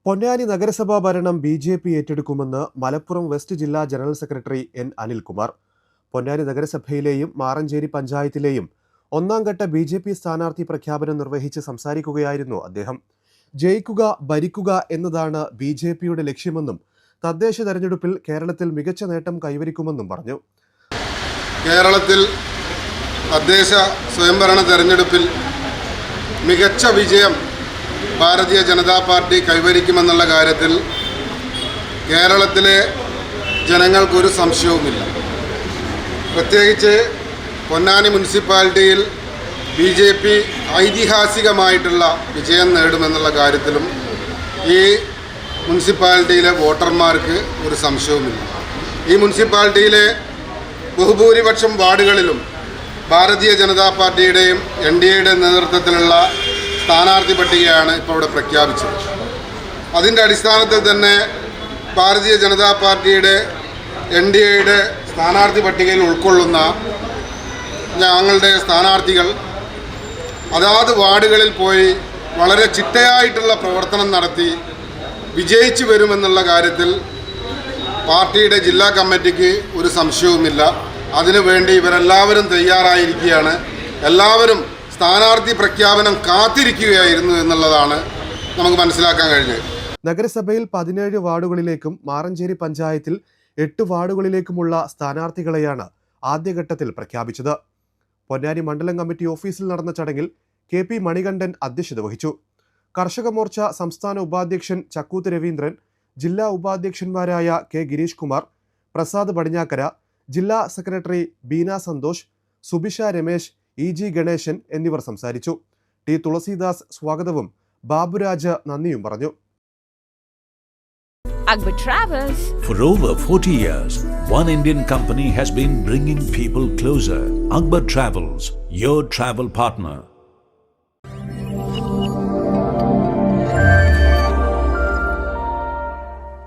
പൊന്നാനി നഗരസഭാ ഭരണം ബി.ജെ.പി. ഏറ്റെടുക്കുമെന്ന് മലപ്പുറം വെസ്റ്റ് ജില്ലാ general secretary N. Anilkumar. Ponnani നഗരസഭയിലെയും മാറഞ്ചേരി പഞ്ചായത്തിലെയും ഒന്നാംഘട്ട ബി.ജെ.പി. സ്ഥാനാർത്ഥി പ്രഖ്യാപനം നിർവഹിച്ച് സംസാരിക്കുകയായിരുന്നു അദ്ദേഹം. ജയിക്കുക, ഭരിക്കുക എന്നതാണ് ബി.ജെ.പിയുടെ ലക്ഷ്യമെന്നും തദ്ദേശ തെരഞ്ഞെടുപ്പിൽ കേരളത്തിൽ മികച്ച നേട്ടം കൈവരിക്കുമെന്നും പറഞ്ഞു. കേരളത്തിൽ തദ്ദേശ സ്വയംഭരണ തെരഞ്ഞെടുപ്പിൽ മികച്ച വിജയം ഭാരതീയ ജനതാ പാർട്ടി കൈവരിക്കുമെന്നുള്ള കാര്യത്തിൽ കേരളത്തിലെ ജനങ്ങൾക്കൊരു സംശയവുമില്ല. പ്രത്യേകിച്ച് പൊന്നാനി മുനിസിപ്പാലിറ്റിയിൽ ബി.ജെ.പി. ഐതിഹാസികമായിട്ടുള്ള വിജയം നേടുമെന്നുള്ള കാര്യത്തിലും ഈ മുനിസിപ്പാലിറ്റിയിലെ വോട്ടർമാർക്ക് ഒരു സംശയവുമില്ല. ഈ മുനിസിപ്പാലിറ്റിയിലെ ബഹുഭൂരിപക്ഷം വാർഡുകളിലും ഭാരതീയ ജനതാ പാർട്ടിയുടെയും NDAയുടെ നേതൃത്വത്തിലുള്ള സ്ഥാനാർത്ഥി പട്ടികയാണ് ഇപ്പോൾ ഇവിടെ പ്രഖ്യാപിച്ചത്. അതിൻ്റെ അടിസ്ഥാനത്തിൽ തന്നെ ഭാരതീയ ജനതാ പാർട്ടിയുടെ NDAയുടെ സ്ഥാനാർത്ഥി പട്ടികയിൽ ഉൾക്കൊള്ളുന്ന ഞങ്ങളുടെ സ്ഥാനാർത്ഥികൾ അതാത് വാർഡുകളിൽ പോയി വളരെ ചിട്ടയായിട്ടുള്ള പ്രവർത്തനം നടത്തി വിജയിച്ചു വരുമെന്നുള്ള കാര്യത്തിൽ പാർട്ടിയുടെ ജില്ലാ കമ്മിറ്റിക്ക് ഒരു സംശയവുമില്ല. അതിനുവേണ്ടി ഇവരെല്ലാവരും തയ്യാറായിരിക്കുകയാണ്. എല്ലാവരും സ്ഥാനാർത്ഥി പ്രഖ്യാപനം കാത്തിരിക്കുകയായിരുന്നു എന്നുള്ളതാണ് നമുക്ക് മനസ്സിലാക്കാൻ കഴിഞ്ഞത്. നഗരസഭയിൽ 17 വാർഡുകളിലേക്കും മാറഞ്ചേരി പഞ്ചായത്തിൽ 8 വാർഡുകളിലേക്കുമുള്ള സ്ഥാനാർത്ഥികളെയാണ് ആദ്യഘട്ടത്തിൽ പ്രഖ്യാപിച്ചത്. പൊന്നാനി മണ്ഡലം കമ്മിറ്റി ഓഫീസിൽ നടന്ന ചടങ്ങിൽ KP മണികണ്ഠൻ അധ്യക്ഷത വഹിച്ചു. കർഷക മോർച്ച സംസ്ഥാന ഉപാധ്യക്ഷൻ ചക്കൂത്ത് രവീന്ദ്രൻ, ജില്ലാ ഉപാധ്യക്ഷന്മാരായ K. ഗിരീഷ് കുമാർ, പ്രസാദ് പടിഞ്ഞാക്കര, ജില്ലാ സെക്രട്ടറി ബീന സന്തോഷ്, സുബിഷ രമേശ്, E.G. ഗണേശൻ എന്നിവർ സംസാരിച്ചു. T. തുളസീദാസ് സ്വാഗതവും ബാബുരാജ് നന്ദിയും പറഞ്ഞു. Akbar Travels. For over 40 years, one Indian company has been bringing people closer. Akbar Travels, your travel partner.